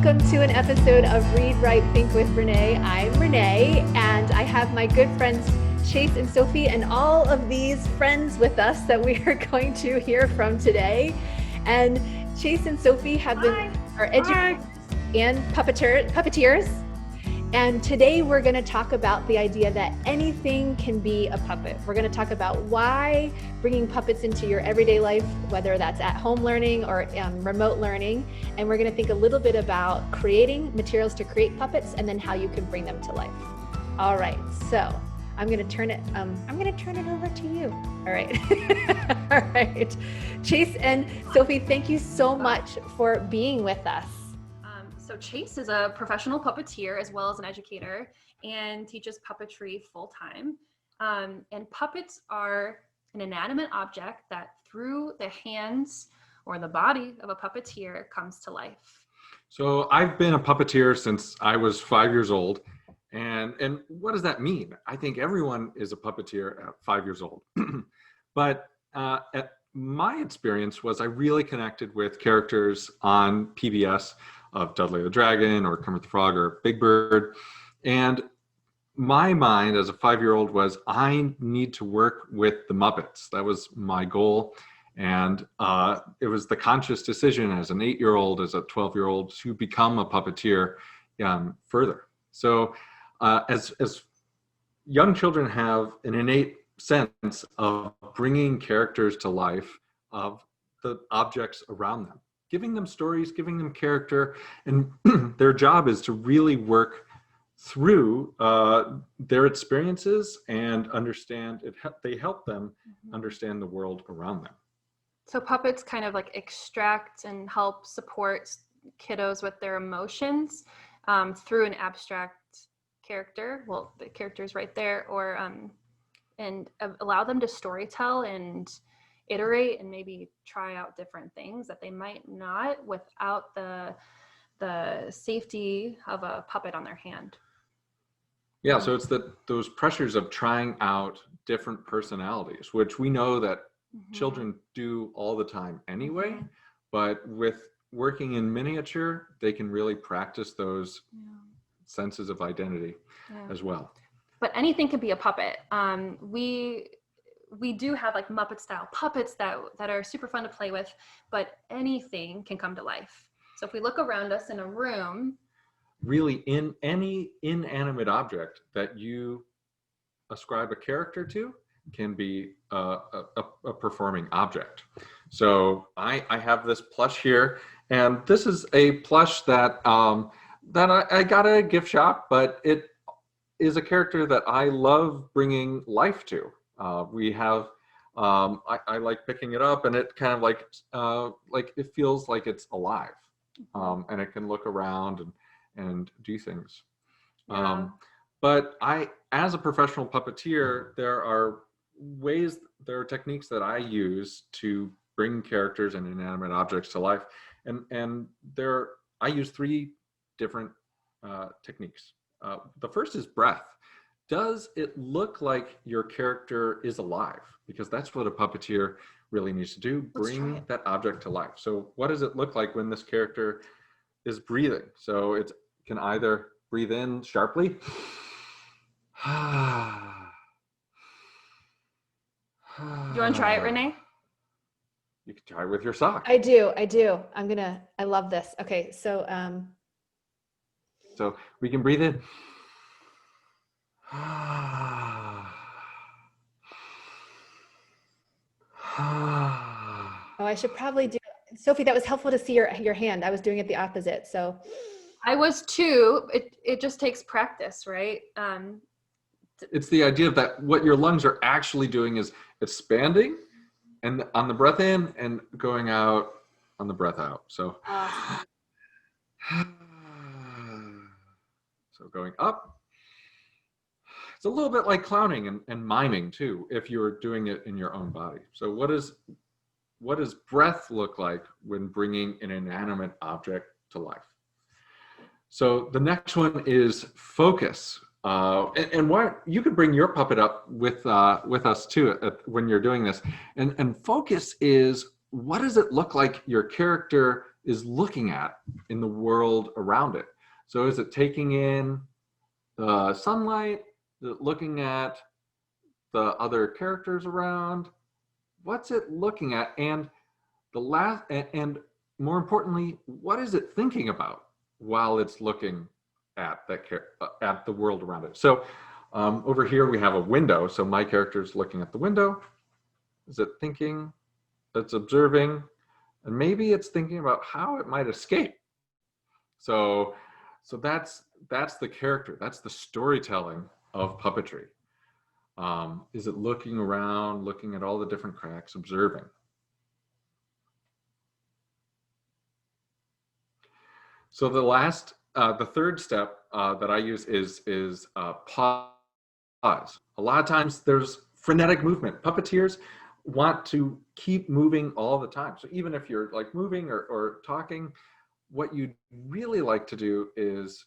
welcome to an episode of Read, Write, Think with Renee. I'm Renee, and I have my good friends Chase and Sophie and all of these friends with us that we are going to hear from today. And Chase and Sophie have been our educators and puppeteers. And today we're going to talk about the idea that anything can be a puppet. We're going to talk about why bringing puppets into your everyday life, whether that's at home learning or remote learning. And we're going to think a little bit about creating materials to create puppets and then how you can bring them to life. All right, so I'm going to turn it over to you. All right. All right. Chase and Sophie, thank you so much for being with us. So Chase is a professional puppeteer as well as an educator and teaches puppetry full-time. And puppets are an inanimate object that through the hands or the body of a puppeteer comes to life. So I've been a puppeteer since I was 5 years old. And what does that mean? I think everyone is a puppeteer at 5 years old. But my experience was I really connected with characters on PBS of Dudley the Dragon or Kermit the Frog or Big Bird. And my mind as a 5-year-old was, I need to work with the Muppets. That was my goal. And it was the conscious decision as an 8-year-old, as a 12-year-old to become a puppeteer further. So as young children have an innate sense of bringing characters to life of the objects around them, giving them stories, giving them character, and their job is to really work through their experiences and understand it. They help them understand the world around them. So puppets kind of like extract and help support kiddos with their emotions through an abstract character. Well, the character is right there, or and allow them to storytell and iterate and maybe try out different things that they might not without the safety of a puppet on their hand. Yeah, so it's those pressures of trying out different personalities, which we know that children do all the time anyway, but with working in miniature, they can really practice those senses of identity as well. But anything can be a puppet. We do have like Muppet style puppets that are super fun to play with, but anything can come to life. So if we look around us in a room, really in any inanimate object that you ascribe a character to can be a performing object. So I have this plush here, and this is a plush that I got at a gift shop, but it is a character that I love bringing life to. We have, I like picking it up, and it kind of like it feels like it's alive, and it can look around and do things. But as a professional puppeteer, there are techniques that I use to bring characters and inanimate objects to life, and I use 3 different techniques. The first is breath. Does it look like your character is alive? Because that's what a puppeteer really needs to do, bring that object to life. So what does it look like when this character is breathing? So it can either breathe in sharply. Do you want to try it, Renee? You can try it with your sock. I do. I love this. Okay, so we can breathe in. Oh, I should probably do. Sophie, that was helpful to see your hand. I was doing it the opposite. So I was too. It just takes practice, right? It's the idea of that what your lungs are actually doing is expanding and on the breath in and going out on the breath out. So, so going up. It's a little bit like clowning and miming too, if you're doing it in your own body. So what does breath look like when bringing an inanimate object to life? So the next one is focus. And why you could bring your puppet up with us too when you're doing this. And focus is, what does it look like your character is looking at in the world around it. So is it taking in the sunlight, looking at the other characters around? What's it looking at? And and more importantly, what is it thinking about while it's looking at at the world around it? So over here we have a window. So my character is looking at the window. Is it thinking? It's observing, and maybe it's thinking about how it might escape. So that's the character. That's the storytelling of puppetry. Is it looking around, looking at all the different cracks, observing? So the third step that I use is pause. A lot of times there's frenetic movement. Puppeteers want to keep moving all the time. So even if you're like moving or talking, what you'd really like to do is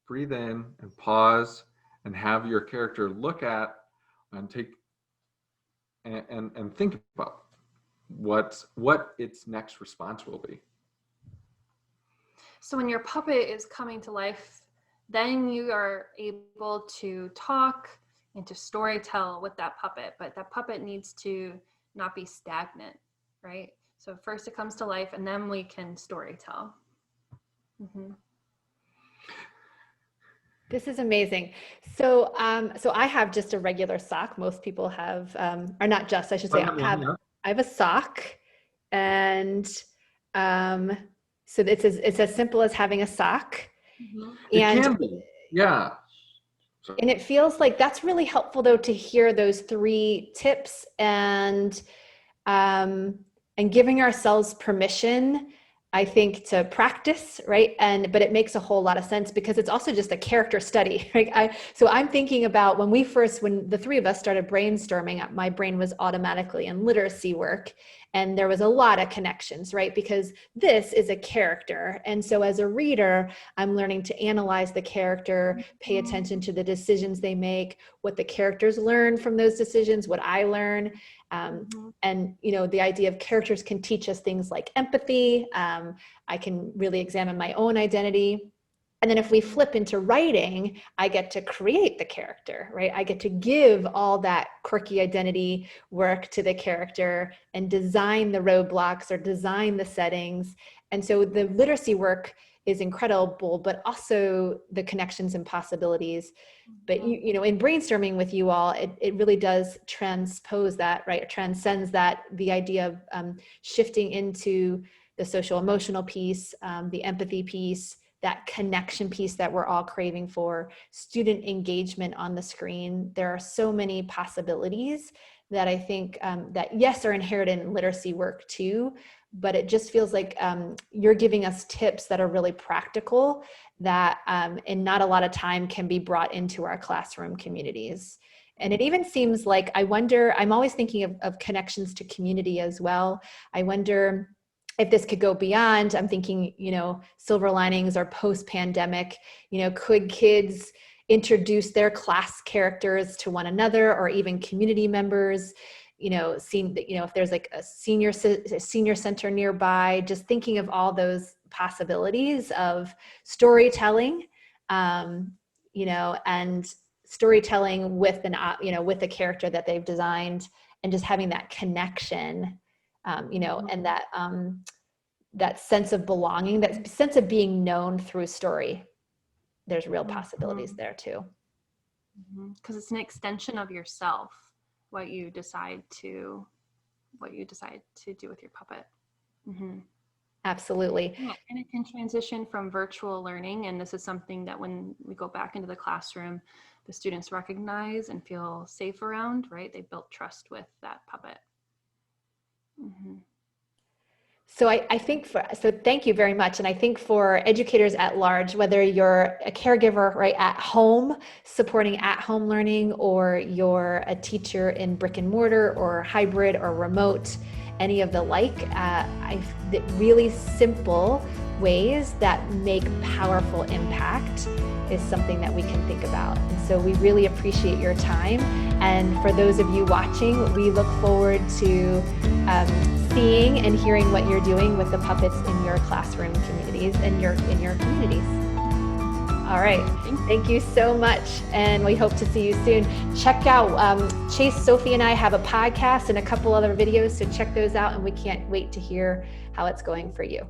breathe in and pause and have your character look at and take and think about what its next response will be. So when your puppet is coming to life, then you are able to talk and to storytell with that puppet, but that puppet needs to not be stagnant, right? So first it comes to life, and then we can storytell. Mm-hmm. This is amazing. So, so I have just a regular sock. Most people have, or not just, I should say, I have a sock, and so it's as simple as having a sock. Mm-hmm. And it can be, yeah. And it feels like that's really helpful, though, to hear those 3 tips and giving ourselves permission, I think, to practice, right? But it makes a whole lot of sense because it's also just a character study, right? So I'm thinking about when the 3 of us started brainstorming, my brain was automatically in literacy work. And there was a lot of connections, right? Because this is a character. And so as a reader, I'm learning to analyze the character, pay attention to the decisions they make, what the characters learn from those decisions, what I learn. And, the idea of characters can teach us things like empathy. I can really examine my own identity. And then if we flip into writing, I get to create the character, right? I get to give all that quirky identity work to the character and design the roadblocks or design the settings. And so the literacy work is incredible, but also the connections and possibilities. But in brainstorming with you all, it really does transpose that, right? It transcends that, the idea of shifting into the social emotional piece, the empathy piece, that connection piece that we're all craving for, student engagement on the screen. There are so many possibilities that I think that, yes, are inherent in literacy work too, but it just feels like you're giving us tips that are really practical that in not a lot of time can be brought into our classroom communities. And it even seems like, I'm always thinking of connections to community as well. I wonder if this could go beyond. I'm thinking, silver linings or post-pandemic, could kids introduce their class characters to one another or even community members, if there's like a senior center nearby, just thinking of all those possibilities of storytelling, and storytelling with with the character that they've designed, and just having that connection, and that sense of belonging, that sense of being known through story. There's real possibilities there too. Because it's an extension of yourself, what you decide to do with your puppet. Absolutely. Yeah, and it can transition from virtual learning, and this is something that when we go back into the classroom, the students recognize and feel safe around, right? They built trust with that puppet. So I think so thank you very much. And I think for educators at large, whether you're a caregiver right at home, supporting at-home learning, or you're a teacher in brick and mortar or hybrid or remote, any of the like, really simple ways that make powerful impact is something that we can think about. And so we really appreciate your time. And for those of you watching, we look forward to seeing and hearing what you're doing with the puppets in your classroom communities and in your communities. All right. Thank you so much. And we hope to see you soon. Check out Chase, Sophie, and I have a podcast and a couple other videos. So check those out. And we can't wait to hear how it's going for you.